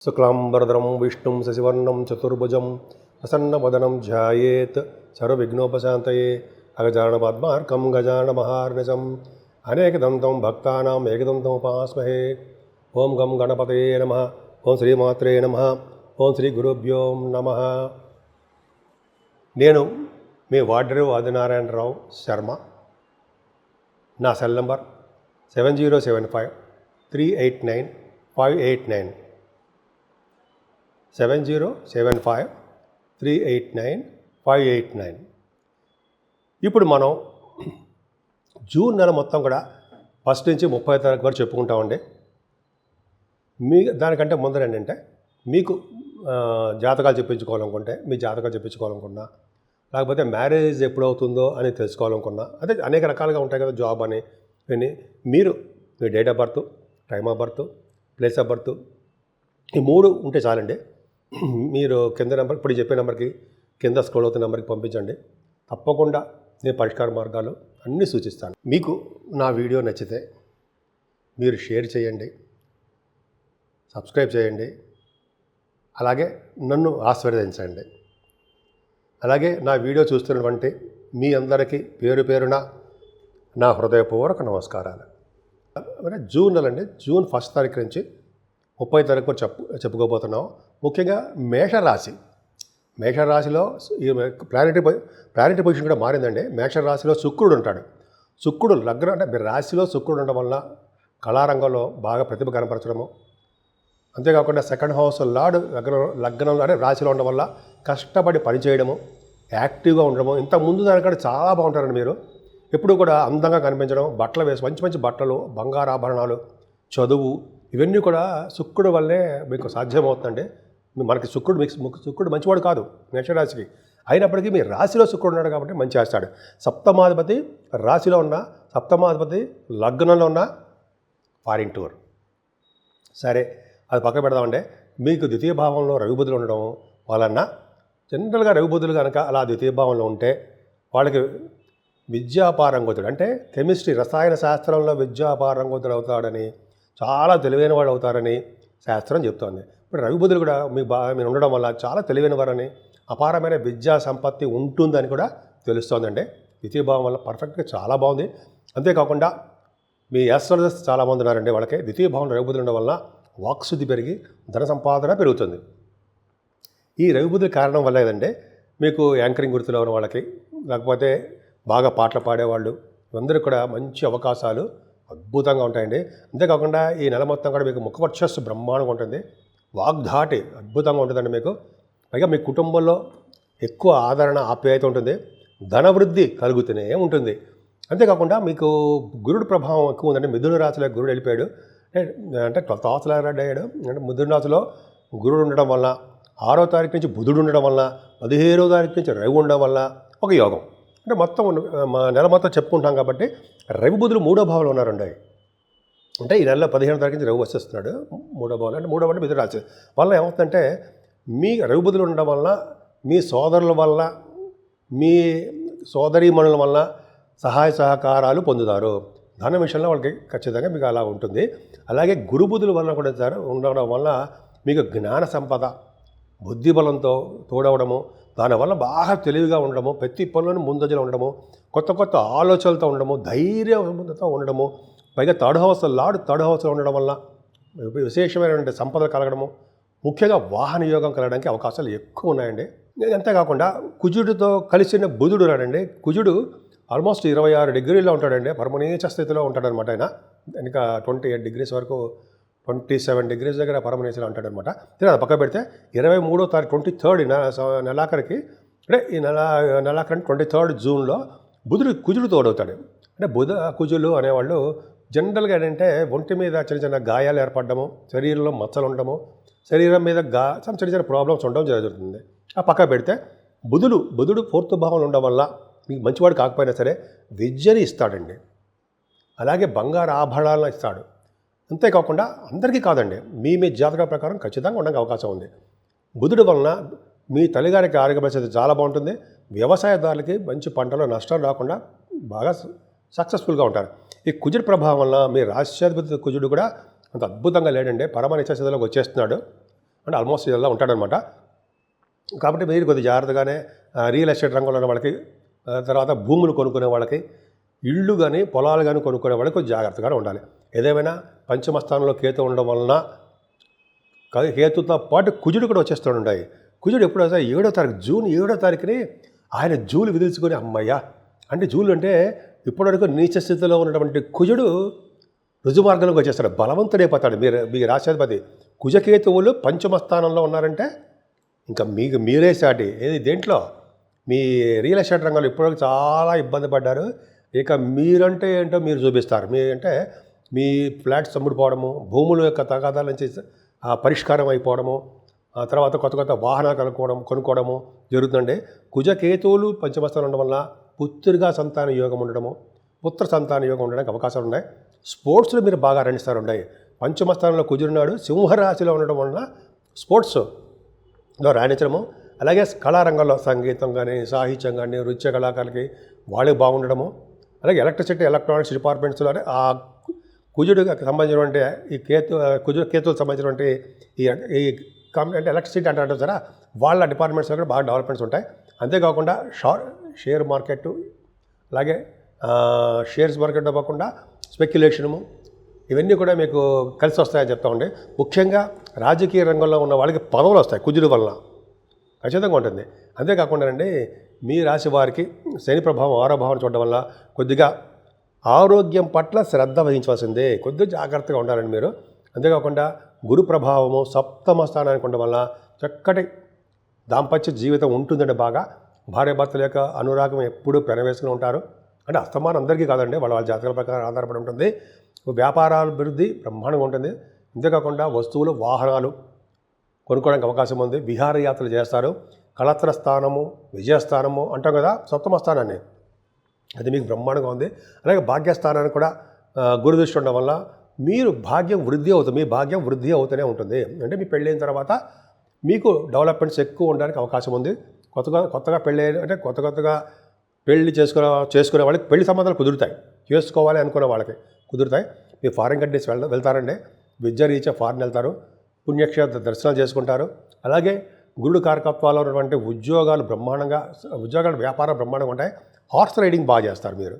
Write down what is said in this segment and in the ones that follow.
शुक्लांबरधरं विष्णुं शशिवर्णं चतुर्भुजं प्रसन्नवदनं ध्यायेत् सर्वविघ्नोपशान्तये अगजाननपद्मार्कं गजाननमहार्निशम् अनेकदन्तं भक्तानाम् एकदन्तमुपास्महे। ओं गं गणपतये नमः। ओं श्रीमात्रे नमः। ओं శ్రీ గురుభ్యో నమః। నేను మీ వాడ్రేవు ఆదినారాయణరావు శర్మ. నా సెల్ నంబర్ 7075389589 7075389589. ఇప్పుడు మనం జూన్ నెల మొత్తం కూడా ఫస్ట్ నుంచి 30 తారీఖు వరకు చెప్పుకుంటామండి. దానికంటే ముందర ఏంటంటే మీకు జాతకాలు చెప్పించుకోవాలనుకుంటే మీ జాతకాలు చెప్పించుకోవాలనుకున్నా, లేకపోతే మ్యారేజ్ ఎప్పుడవుతుందో అని తెలుసుకోవాలనుకున్నా, అదే అనేక రకాలుగా ఉంటాయి కదా, జాబ్ అని ఇవన్నీ. మీరు మీ date of birth, time of birth, place of birth, ఈ 3 ఉంటే చాలండి. మీరు కింద నెంబర్, ఇప్పుడు చెప్పే నెంబర్కి కింద స్క్రోల్ అవుతున్న నెంబర్కి పంపించండి. తప్పకుండా నేను పరిష్కార మార్గాలు అన్నీ సూచిస్తాను. మీకు నా వీడియో నచ్చితే మీరు షేర్ చేయండి, సబ్స్క్రైబ్ చేయండి, అలాగే నన్ను ఆశీర్వదించండి. అలాగే నా వీడియో చూస్తున్నటువంటి మీ అందరికీ పేరు పేరున నా హృదయపూర్వక నమస్కారాలు. జూన్ నెల అండి, జూన్ 1 తారీఖు నుంచి 30 తారీఖు చెప్పుకోబోతున్నాం. ముఖ్యంగా మేషరాశిలో ఈ ప్లానెటరీ పొజిషన్ కూడా మారిందండి. మేషరాశిలో శుక్రుడు ఉంటాడు. శుక్రుడు లగ్నం అంటే మీ రాశిలో శుక్రుడు ఉండడం వల్ల కళారంగంలో బాగా ప్రతిభ కనపరచడము, అంతేకాకుండా సెకండ్ హౌస్ లార్డ్ లగ్నంలో అంటే రాశిలో ఉండడం వల్ల కష్టపడి పనిచేయడము, యాక్టివ్గా ఉండడము. ఇంతకుముందు దానికంటే చాలా బాగుంటారండి. మీరు ఎప్పుడు కూడా అందంగా కనిపించడం, బట్టలు వేసి మంచి మంచి బట్టలు, బంగారు ఆభరణాలు, చదువు, ఇవన్నీ కూడా శుక్రుడు వల్లే మీకు సాధ్యమవుతుందండి. మనకి శుక్రుడు మంచివాడు కాదు మేషరాశికి, అయినప్పటికీ మీ రాశిలో శుక్రుడు ఉన్నాడు కాబట్టి మంచి చేస్తాడు. సప్తమాధిపతి రాశిలో ఉన్న, సప్తమాధిపతి లగ్నంలో ఉన్న ఫారిన్ టూర్. సరే, అది పక్క పెడదామంటే, మీకు ద్వితీయ భావంలో రవిబుధులు ఉండడం వలన జనరల్గా రవిబుధులు కనుక అలా ద్వితీయ భావంలో ఉంటే వాళ్ళకి విద్యాపారంగతుడు అంటే కెమిస్ట్రీ, రసాయన శాస్త్రంలో విద్యాపారంగతుడు అవుతాడని, చాలా తెలివైన వాడు అవుతారని శాస్త్రం చెప్తోంది. ఇప్పుడు రవిబుధులు కూడా మీరు ఉండడం వల్ల చాలా తెలివైన వారని, అపారమైన విద్యా సంపత్తి ఉంటుందని కూడా తెలుస్తోందండి. ద్వితీయ భావం వల్ల పర్ఫెక్ట్గా చాలా బాగుంది. అంతేకాకుండా మీ యాస్ట్రాలజర్స్ చాలా మంది ఉన్నారండి. వాళ్ళకి ద్వితీయ భావంలో రవిబుధులు ఉండడం వల్ల వాక్శుద్ధి పెరిగి ధన సంపాదన పెరుగుతుంది. ఈ రవిబుద్ధుల కారణం వల్ల ఏదంటే మీకు యాంకరింగ్ గుర్తులు ఉన్న వాళ్ళకి, లేకపోతే బాగా పాటలు పాడేవాళ్ళు, అందరూ కూడా మంచి అవకాశాలు అద్భుతంగా ఉంటాయండి. అంతేకాకుండా ఈ నెల మొత్తం కూడా మీకు ముఖవర్చస్సు బ్రహ్మాండంగా ఉంటుంది, వాగ్ధాటి అద్భుతంగా ఉంటుందండి. మీకు పైగా మీ కుటుంబంలో ఎక్కువ ఆదరణ, ఆప్యాయత ఉంటుంది, ధనవృద్ధి కలుగుతూనే ఉంటుంది. అంతేకాకుండా మీకు గురుడు ప్రభావం ఎక్కువ ఉందండి. మిథున రాశిలో గురుడు వెళ్ళిపోయాడు అంటే 12th హౌస్లో అయ్యాడు. అంటే మిథున రాశిలో గురుడు ఉండడం వల్ల, 6వ తారీఖు నుంచి బుధుడు ఉండడం వల్ల, 15వ తారీఖు నుంచి రవి ఉండడం వల్ల ఒక యోగం. అంటే మొత్తం నెల మొత్తం చెప్పుకుంటాం కాబట్టి రవి బుధులు 3వ భావంలో ఉన్నారండి. అంటే ఈ నెలలో 15వ తారీఖు నుంచి రవి వచ్చేస్తున్నాడు 3వ భావంలో. అంటే 3వ అంటే మిథున రాశి వల్ల ఏమవుతుందంటే, మీ రవి బుధులు ఉండడం వల్ల, మీ సోదరుల వల్ల, మీ సోదరీమణుల వల్ల సహాయ సహకారాలు పొందుతారు. ధన విషయంలో వాళ్ళకి ఖచ్చితంగా మీకు అలా ఉంటుంది. అలాగే గురుబుధుల వల్ల కూడా ఉండడం వల్ల మీకు జ్ఞాన సంపద, బుద్ధి బలంతో తోడవడము, దానివల్ల బాగా తెలివిగా ఉండడము, ప్రతి పనులను ముందంజలో ఉండడము, కొత్త కొత్త ఆలోచనలతో ఉండడము, ధైర్యంతో ఉండడము, పైగా థర్డ్ హౌస్లో ఉండడం వల్ల విశేషమైనటువంటి సంపదలు కలగడము, ముఖ్యంగా వాహన యోగం కలగడానికి అవకాశాలు ఎక్కువ ఉన్నాయండి. అంతేకాకుండా కుజుడితో కలిసిన బుధుడు ఉన్నాడండి. కుజుడు ఆల్మోస్ట్ 26 డిగ్రీలో ఉంటాడండి, పరమనీచ స్థితిలో ఉంటాడనమాట. ఆయన ఇంకా 28 డిగ్రీస్ వరకు, 27 డిగ్రీస్ దగ్గర పరమనీచలో ఉంటాడనమాట. అది పక్క పెడితే 23వ తారీఖు 23rd నెలాఖరికి, అంటే ఈ నెలాఖరి 23rd జూన్లో కుజుడు తోడవుతాడు. అంటే కుజులు అనేవాళ్ళు జనరల్గా ఏంటంటే ఒంటి మీద చిన్న చిన్న గాయాలు ఏర్పడము, శరీరంలో మచ్చలు ఉండడము, శరీరం మీద చిన్న చిన్న ప్రాబ్లమ్స్ ఉండడం జరుగుతుంది. ఆ పక్క పెడితే బుధుడు 4th భావంలో ఉండడం వల్ల మీకు మంచివాడు కాకపోయినా సరే విద్యని ఇస్తాడండి, అలాగే బంగారు ఆభరణాలను ఇస్తాడు. అంతేకాకుండా అందరికీ కాదండి, మీ జాతక ప్రకారం ఖచ్చితంగా ఉండడానికి అవకాశం ఉంది. బుధుడు వలన మీ తల్లిగారికి ఆరోగ్య పరిస్థితి చాలా బాగుంటుంది. వ్యవసాయదారులకి మంచి పంటలో నష్టం రాకుండా బాగా సక్సెస్ఫుల్గా ఉంటారు. ఈ కుజుడి ప్రభావం వల్ల మీ రాష్ట్రాధిపతి కుజుడు కూడా అంత అద్భుతంగా లేడండి, పరమ నిత్య స్థితిలోకి వచ్చేస్తున్నాడు. అంటే ఆల్మోస్ట్ ఇలా ఉంటాడనమాట. కాబట్టి మీరు కొద్దిగా జాగ్రత్తగానే రియల్ ఎస్టేట్ రంగంలో ఉన్న వాళ్ళకి, తర్వాత భూములు కొనుక్కునే వాళ్ళకి, ఇళ్ళు కానీ పొలాలు కానీ కొనుక్కునే వాళ్ళకి కొంచెం జాగ్రత్తగానే ఉండాలి. ఏదేమైనా పంచమ స్థానంలో కేతు ఉండడం వలన కేతుతో పాటు కుజుడు కూడా వచ్చేస్తుంటాయి. కుజుడు ఎప్పుడు వస్తే 7వ తారీఖు, జూన్ 7వ తారీఖుని ఆయన జూలు విదిల్చుకొని అమ్మయ్య అంటే జూలు అంటే ఇప్పటివరకు నీచ స్థితిలో ఉన్నటువంటి కుజుడు రుజుమార్గంలోకి వచ్చేస్తాడు, బలవంతుడైపోతాడు. మీ రాష్ట్రాధిపతి కుజకేతువులు పంచమ స్థానంలో ఉన్నారంటే ఇంకా మీరే సాటి. ఏది దేంట్లో మీ రియల్ ఎస్టేట్ రంగంలో ఇప్పటివరకు చాలా ఇబ్బంది పడ్డారు. ఇక మీరంటే ఏంటో మీరు చూపిస్తారు. అంటే మీ ఫ్లాట్స్ అమ్ముడుపోవడము, భూముల యొక్క తగాదాల నుంచి పరిష్కారం అయిపోవడము, తర్వాత కొత్త కొత్త వాహనాలు కొనుక్కోవడము జరుగుతుందండి. కుజకేతువులు పంచమస్థానం ఉండడం వల్ల పుత్రుగా సంతాన యోగం ఉండడము, పుత్ర సంతాన యోగం ఉండడానికి అవకాశాలు ఉన్నాయి. స్పోర్ట్స్లో మీరు బాగా రాణిస్తారు. పంచమస్థానంలో కుజుడున్నాడు, సింహరాశిలో ఉండడం వలన స్పోర్ట్స్లో రాణించడము, అలాగే కళారంగంలో సంగీతం కానీ, సాహిత్యం కానీ, నృత్య కళాకారులకి వాళ్ళకి బాగుండడము, అలాగే ఎలక్ట్రిసిటీ, ఎలక్ట్రానిక్స్ డిపార్ట్మెంట్స్లోనే ఆ కుజుడికి సంబంధించినటువంటి ఈ కేతువులకు సంబంధించినటువంటి ఈ అంటే ఎలక్ట్రిసిటీ అంటారు సరే, వాళ్ళ డిపార్ట్మెంట్స్లో కూడా బాగా డెవలప్మెంట్స్ ఉంటాయి. అంతేకాకుండా షేర్ మార్కెట్, అలాగే షేర్స్ మార్కెట్ కాకుండా స్పెక్యులేషను, ఇవన్నీ కూడా మీకు కలిసి వస్తాయని చెప్తా ఉండే. ముఖ్యంగా రాజకీయ రంగంలో ఉన్న వాళ్ళకి పదవులు వస్తాయి కుజుడి వలన, ఖచ్చితంగా ఉంటుంది. అంతేకాకుండా మీ రాశి వారికి శని ప్రభావం 6వ భావం చూడడం వల్ల కొద్దిగా ఆరోగ్యం పట్ల శ్రద్ధ వహించవలసిందే, కొద్దిగా జాగ్రత్తగా ఉండాలండి మీరు. అంతేకాకుండా గురు ప్రభావము 7వ స్థానానికి ఉండడం వల్ల చక్కటి దాంపత్య జీవితం ఉంటుందండి. బాగా భార్యాభర్తల యొక్క అనురాగం ఎప్పుడూ పెనవేసుకుని ఉంటారు. అంటే అస్తమానం అందరికీ కాదండి, వాళ్ళ జాతకాల ప్రకారం ఆధారపడి ఉంటుంది. వ్యాపారాల అభివృద్ధి బ్రహ్మాండంగా ఉంటుంది. అంతేకాకుండా వస్తువులు, వాహనాలు కొనుక్కోవడానికి అవకాశం ఉంది. విహారయాత్రలు చేస్తారు. కళత్ర స్థానము, విజయస్థానము అంటాం కదా, 7వ స్థానాన్ని, అది మీకు బ్రహ్మాండంగా ఉంది. అలాగే భాగ్యస్థానాన్ని కూడా గురుదృష్టి ఉండడం వల్ల మీరు భాగ్యం వృద్ధి అవుతుంది. మీ భాగ్యం వృద్ధి అవుతూనే ఉంటుంది. అంటే మీ పెళ్ళైన తర్వాత మీకు డెవలప్మెంట్స్ ఎక్కువ ఉండడానికి అవకాశం ఉంది. కొత్తగా కొత్తగా పెళ్లి చేసుకునే వాళ్ళకి పెళ్లి సంబంధాలు కుదురుతాయి. చేసుకోవాలి అనుకునే వాళ్ళకి కుదురుతాయి. మీరు ఫారిన్ కంట్రీస్ వెళ్తారండి, విద్య రీత్యా ఫారిన్ వెళ్తారు, పుణ్యక్షేత్ర దర్శనాలు చేసుకుంటారు. అలాగే గురుడు కారకత్వాల్లో ఉన్నటువంటి ఉద్యోగాలు వ్యాపారం బ్రహ్మాండంగా ఉంటాయి. హార్స్ రైడింగ్ బాగా చేస్తారు మీరు,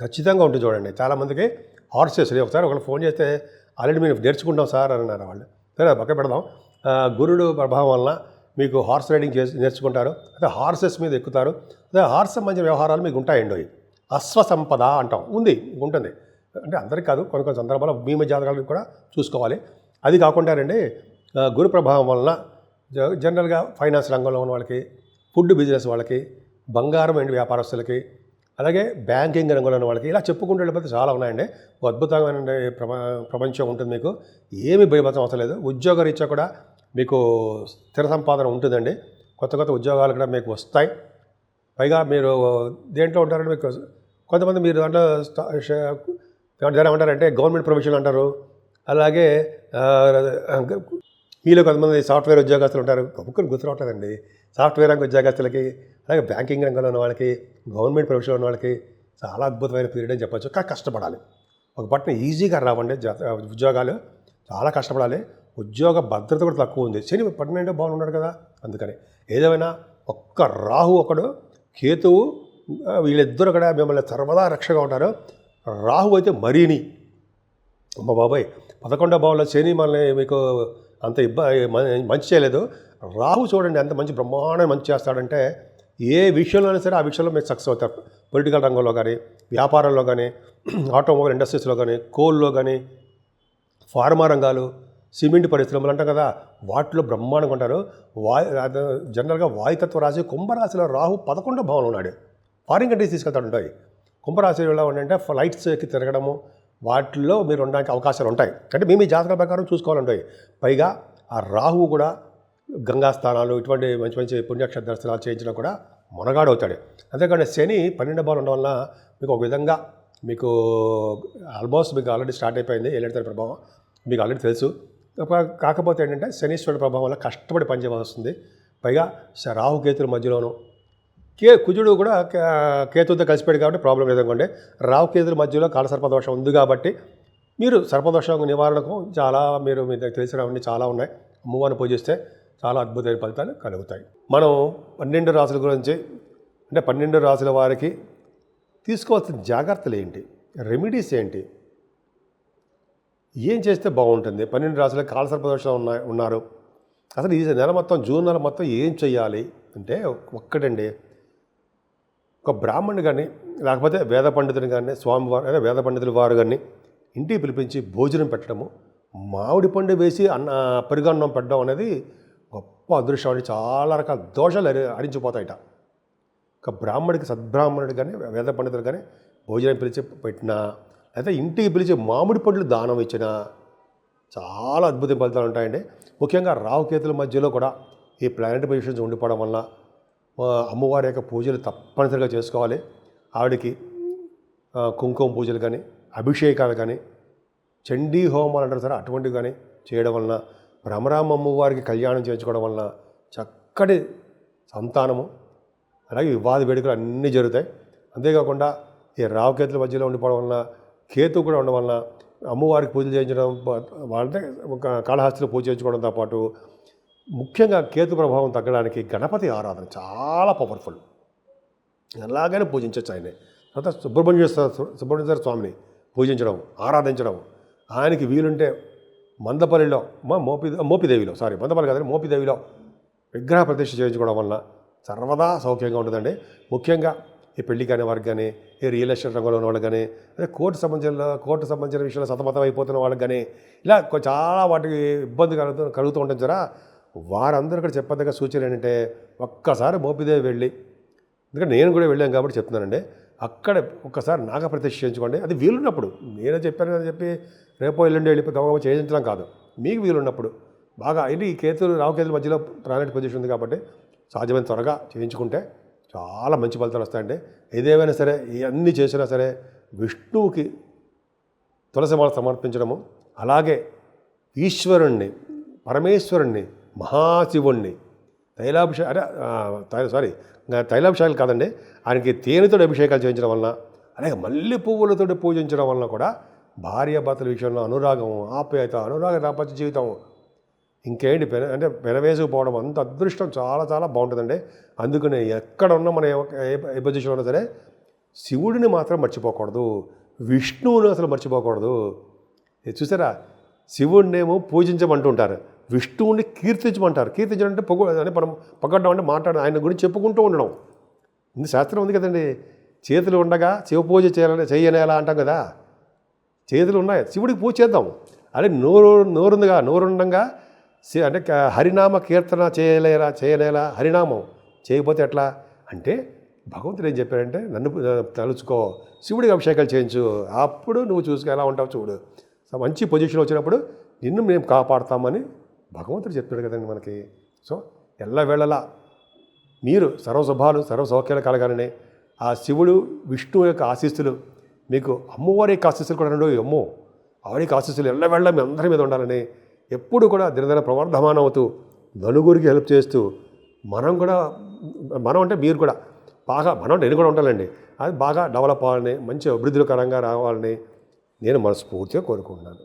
ఖచ్చితంగా ఉంటుంది. చూడండి, చాలామందికి హార్సెస్ ఒకసారి ఒకళ్ళు ఫోన్ చేస్తే ఆల్రెడీ మేము నేర్చుకుంటాం సార్ అన్నారు వాళ్ళు. సరే పక్క పెడదాం. గురుడు ప్రభావం వలన మీకు హార్స్ రైడింగ్ నేర్చుకుంటారు, అదే హార్సెస్ మీద ఎక్కుతారు. అదే హార్స్ సంబంధించిన వ్యవహారాలు మీకు ఉంటాయండి. అశ్వసంపద అంటాం, ఉంటుంది. అంటే అందరికీ కాదు, కొన్ని సందర్భాల్లో మీ జాతకాలకు కూడా చూసుకోవాలి. అది కాకుండా గురు ప్రభావం వలన జనరల్గా ఫైనాన్స్ రంగంలో ఉన్న వాళ్ళకి, ఫుడ్ బిజినెస్ వాళ్ళకి, బంగారం అండ్ వ్యాపారస్తులకి, అలాగే బ్యాంకింగ్ రంగంలో ఉన్న వాళ్ళకి, ఇలా చెప్పుకుంటూ వెళ్ళిపోతే చాలా ఉన్నాయండి. అద్భుతమైన ప్రపంచం ఉంటుంది. మీకు ఏమి భయపడడం అవసరం లేదు. ఉద్యోగ రీత్యా కూడా మీకు స్థిర సంపాదన ఉంటుందండి. కొత్త ఉద్యోగాలు కూడా మీకు వస్తాయి. పైగా మీరు దేంట్లో ఉంటారంటే మీకు కొంతమంది మీరు దాంట్లో దాని ఏమంటారంటే గవర్నమెంట్ ప్రొఫెషన్ అంటారు. అలాగే మీలో కొంతమంది సాఫ్ట్వేర్ ఉద్యోగస్తులు ఉంటారు. ఒక్కరు గుర్తురావట్లేదండి. సాఫ్ట్వేర్ రంగ ఉద్యోగస్తులకి, అలాగే బ్యాంకింగ్ రంగంలో ఉన్న వాళ్ళకి, గవర్నమెంట్ ప్రొఫెషన్లో ఉన్న వాళ్ళకి చాలా అద్భుతమైన పీరియడ్ అని చెప్పచ్చు. కానీ కష్టపడాలి. ఒక పట్ల ఈజీగా రావండి ఉద్యోగాలు, చాలా కష్టపడాలి. ఉద్యోగ భద్రత కూడా తక్కువ ఉంది. శని 12 బాగున్నాడు కదా, అందుకని. ఏదేమైనా ఒక్క రాహు ఒకడు, కేతువు, వీళ్ళిద్దరు కూడా మిమ్మల్ని సర్వదా రక్షగా ఉంటారు. రాహు అయితే మరీని అమ్మ బాబాయ్, 11వ భావంలో శని మనల్ని మీకు అంత మంచి చేయలేదు. రాహు చూడండి ఎంత మంచి బ్రహ్మాండం మంచి చేస్తాడంటే, ఏ విషయంలోనే సరే ఆ విషయంలో మీరు సక్సెస్ అవుతారు. పొలిటికల్ రంగంలో కానీ, వ్యాపారంలో కానీ, ఆటోమొబైల్ ఇండస్ట్రీస్లో కానీ, కోల్లో కానీ, ఫార్మా రంగాలు, సిమెంట్ పరిశ్రమలు అంటాం కదా, వాటిలో బ్రహ్మాండంగా ఉంటారు. జనరల్గా వాయుతత్వ రాశి కుంభరాశిలో రాహు 11వ భావంలో ఉన్నాడు. ఫారిన్ కంట్రీస్ తీసుకెళ్తాడు ఉంటాయి. కుంభరాశిలో ఏంటంటే ఫ్లైట్స్ ఎక్కి తిరగడము, వాటిల్లో మీరు ఉండడానికి అవకాశాలు ఉంటాయి. అంటే మీ జాతకాల ప్రకారం చూసుకోవాలంటాయి. పైగా ఆ రాహువు కూడా గంగా స్థానాలు, ఇటువంటి మంచి మంచి పుణ్యక్షేత్ర దర్శనాలు చేయించడం కూడా మొనగాడవుతాడు. అంతేకాని శని 12వ భావం ఉండడం వల్ల మీకు ఒక విధంగా మీకు ఆల్మోస్ట్ మీకు ఆల్రెడీ స్టార్ట్ అయిపోయింది ఏలినాటి ప్రభావం, మీకు ఆల్రెడీ తెలుసు. కాకపోతే ఏంటంటే శనీశ్వరుడి ప్రభావం వల్ల కష్టపడి పనిచేయవలసి వస్తుంది. పైగా రాహుకేతుల మధ్యలోనూ కుజుడు కూడా కేతుతో కలిసిపోయాడు కాబట్టి ప్రాబ్లం లేదనుకోండి. రాహుకేతుల మధ్యలో కాలసర్పదోషం ఉంది కాబట్టి మీరు సర్పదోషం నివారణకు చాలా మీ దగ్గర తెలిసినవన్నీ చాలా ఉన్నాయి. అమ్మవారిని పూజిస్తే చాలా అద్భుతమైన ఫలితాలు కలుగుతాయి. మనం 12 రాసుల గురించి, అంటే 12 రాసుల వారికి తీసుకోవాల్సిన జాగ్రత్తలు ఏంటి, రెమెడీస్ ఏంటి, ఏం చేస్తే బాగుంటుంది, 12 రాసులకు కాలసర్పదోషాలు ఉన్నారు, అసలు ఈ నెల మొత్తం, జూన్ నెల మొత్తం ఏం చెయ్యాలి అంటే ఒక్కటండి, ఒక బ్రాహ్మణుడు కానీ లేకపోతే వేద పండితుని కానీ, స్వామివారు అదే వేద పండితుల వారు కానీ ఇంటికి పిలిపించి భోజనం పెట్టడము, మామిడి పండు వేసి పెరుగన్నం పెట్టడం అనేది గొప్ప అదృష్టం అని, చాలా రకాల దోషాలు హరించిపోతాయట. ఒక బ్రాహ్మడికి, సద్బ్రాహ్మణుడు కానీ వేద పండితులు కానీ భోజనం పిలిచి పెట్టినా, అయితే ఇంటికి పిలిచి మామిడి పండ్లు దానం ఇచ్చినా చాలా అద్భుత ఫలితాలు ఉంటాయండి. ముఖ్యంగా రాహుకేతుల మధ్యలో కూడా ఈ ప్లానెట్ పొజిషన్స్ ఉండిపోవడం వల్ల అమ్మవారి యొక్క పూజలు తప్పనిసరిగా చేసుకోవాలి. ఆవిడకి కుంకుమ పూజలు కానీ, అభిషేకాలు కానీ, చండీ హోమాలు అంటారు సరే, అటువంటివి కానీ చేయడం వలన, భ్రమరామ అమ్మవారికి కళ్యాణం చేయించుకోవడం వలన చక్కటి సంతానము, అలాగే వివాద వేడుకలు అన్నీ జరుగుతాయి. అంతేకాకుండా ఈ రావుకేతుల మధ్యలో ఉండిపోవడం వలన, కేతు కూడా ఉండడం వలన అమ్మవారికి పూజలు చేయించడం, వాళ్ళంటే ఒక కాళహస్తిలో పూజ చేయించుకోవడంతో పాటు ముఖ్యంగా కేతు ప్రభావం తగ్గడానికి గణపతి ఆరాధన చాలా పవర్ఫుల్, ఎలాగైనా పూజించవచ్చు ఆయనే. తర్వాత సుబ్రహ్మణ్యేశ్వర స్వామిని పూజించడం, ఆరాధించడం, ఆయనకి వీలుంటే మందపల్లిలో మోపిదేవిలో మందపల్లి కాదండి, మోపిదేవిలో విగ్రహ ప్రతిష్ఠ చేయించుకోవడం వలన సర్వదా సౌఖ్యంగా ఉంటుందండి. ముఖ్యంగా ఈ పెళ్లి కాని వారికి కానీ, ఈ రియల్ ఎస్టేట్ రంగంలో ఉన్న వాళ్ళకి కానీ, అదే కోర్టు సంబంధించిన విషయంలో సతమతం అయిపోతున్న వాళ్ళకి కానీ, ఇలా చాలా వాటికి ఇబ్బంది కలుగుతూ ఉంటుంది సరే, వారందరూ కూడా చెప్పదగ్గ సూచన ఏంటంటే ఒక్కసారి మోపిదేవి వెళ్ళి, ఎందుకంటే నేను కూడా వెళ్ళాను కాబట్టి చెప్తున్నానండి, అక్కడ ఒక్కసారి నాగప్రతిష్ఠ చేయించుకోండి. అది వీలున్నప్పుడు, నేనే చెప్పాను అని చెప్పి రేపో ఎల్లుండి వెళ్ళిపోయి గౌరవ చేయించడం కాదు, మీకు వీలున్నప్పుడు బాగా ఏంటి ఈ రాహుకేతుల మధ్యలో ప్లానెట్ పొజిషన్ ఉంది కాబట్టి సాధ్యమైన త్వరగా చేయించుకుంటే చాలా మంచి ఫలితాలు వస్తాయండి. ఏదేమైనా సరే, ఇవన్నీ చేసినా సరే విష్ణువుకి తులసి మాల సమర్పించడము, అలాగే ఈశ్వరుణ్ణి, పరమేశ్వరుణ్ణి, మహాశివుణ్ణి తైలాభిషేకాలు కాదండి, ఆయనకి తేనెతో అభిషేకాలు చేయించడం వలన, అలాగే మల్లె పువ్వులతో పూజించడం వలన కూడా భార్యాభర్తల విషయంలో అనురాగం, ఆప్యాయత, అనురాగ దాంపత్య జీవితం ఇంకేంటి అంటే పెనవేసుకుపోవడం, అంత అదృష్టం చాలా చాలా బాగుంటుందండి. అందుకనే ఎక్కడ ఉన్నా మనం ఏ పొజిషన్లో ఉన్నా సరే శివుడిని మాత్రం మర్చిపోకూడదు, విష్ణువుని అసలు మర్చిపోకూడదు. చూసారా, శివుడినేమో పూజించమంటుంటారు, విష్ణువుని కీర్తించమంటారు. కీర్తించడం అంటే అంటే మనం పొగడ్డం అంటే మాట్లాడడం, ఆయన గురించి చెప్పుకుంటూ ఉండడం. ఇది శాస్త్రం ఉంది కదండి, చేతులు ఉండగా శివ పూజ చేయనేలా అంటాం కదా, చేతులు ఉన్నాయి శివుడికి పూజ చేద్దాం. అదే నోరుండగా అంటే హరినామ కీర్తన చేయనేలా, హరినామం చేయకపోతే ఎట్లా అంటే భగవంతుడు ఏం చెప్పారంటే, నన్ను తలుచుకో, శివుడికి అభిషేకాలు చేయించు, అప్పుడు నువ్వు చూసుకు ఎలా ఉంటావు చూడు, మంచి పొజిషన్ వచ్చినప్పుడు నిన్ను మేము కాపాడుతామని భగవంతుడు చెప్తాడు కదండి మనకి. సో ఎల్లవేళలా మీరు సర్వశుభాలు సర్వసౌఖ్యాలు కలగాలని ఆ శివుడు విష్ణువు యొక్క ఆశీస్సులు, మీకు అమ్మవారి యొక్క ఆశీస్సులు కూడా రెండు, అమ్మో ఆవిడికి ఆశీస్సులు ఎల్లవేళ మీ అందరి మీద ఉండాలని, ఎప్పుడు కూడా దినదిన ప్రవర్ధమానం అవుతూ నలుగురికి హెల్ప్ చేస్తూ, మనం అంటే మీరు కూడా బాగా, మనం అంటే నేను కూడా ఉంటానండి, అది బాగా డెవలప్ అవ్వాలని, మంచి అభివృద్ధికరంగా రావాలని నేను మనస్ఫూర్తిగా కోరుకుంటున్నాను.